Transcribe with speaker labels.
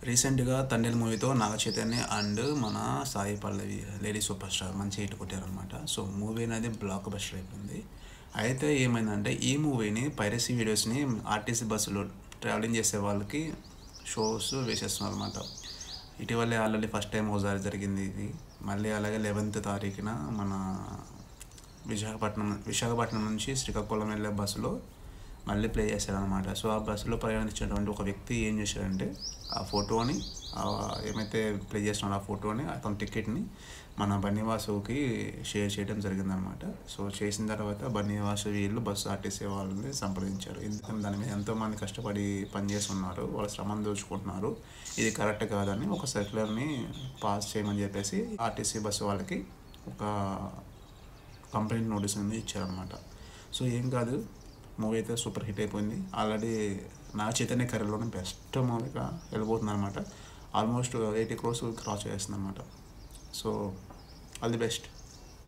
Speaker 1: రీసెంట్‌గా 'తండేల్' మూవీతో నాగ చైతన్య అండ్ మన Sai Pallavi lady super star మంచి హిట్ కొట్టారనమాట. సో, మూవీ అనేది బ్లాక్ బస్టర్ అయిపోయింది. అయితే ఏమైందంటే ఈ మూవీని పైరసీ వీడియోస్‌ని ఆర్టీసీ బస్సులో ట్రావెలింగ్ చేసే వాళ్ళకి షోస్ వేసేస్తున్నారనమాట. ఇటీవలే ఆల్రెడీ ఫస్ట్ టైం ఒకసారి జరిగింది ఇది. మళ్ళీ అలాగే 11th తారీఖున మన విశాఖపట్నం నుంచి శ్రీకాకుళం వెళ్ళే బస్సులో మళ్ళీ ప్లే చేశారనమాట. సో, ఆ బస్సులో ప్రయాణించినటువంటి ఒక వ్యక్తి ఏం చేశాడంటే ఆ ఫోటోని ఏమైతే ప్లే చేస్తున్నాడో ఆ ఫోటోని అతని టికెట్ని మన బన్నీవాసుకి షేర్ చేయడం జరిగిందనమాట. సో, చేసిన తర్వాత బన్నీవాసు వీళ్ళు బస్సు ఆర్టీసీ వాళ్ళని సంప్రదించారు. ఎందుకంటే దాని మీద ఎంతోమంది కష్టపడి పనిచేస్తున్నారు, వాళ్ళ శ్రమను దోచుకుంటున్నారు, ఇది కరెక్ట్ కాదని ఒక సర్క్యులర్ని పాస్ చేయమని చెప్పేసి ఆర్టీసీ బస్సు వాళ్ళకి ఒక కంప్లైంట్ నోటీస్ అనేది ఇచ్చారనమాట. సో, ఏం కాదు, మూవీ అయితే సూపర్ హిట్ అయిపోయింది. ఆల్రెడీ నాగ చైతన్య కెరీర్లోనే బెస్ట్ మూవీగా వెళ్ళిపోతుంది అనమాట. ఆల్మోస్ట్ 80 crores క్రాస్ చేస్తుంది అనమాట. So, all the best.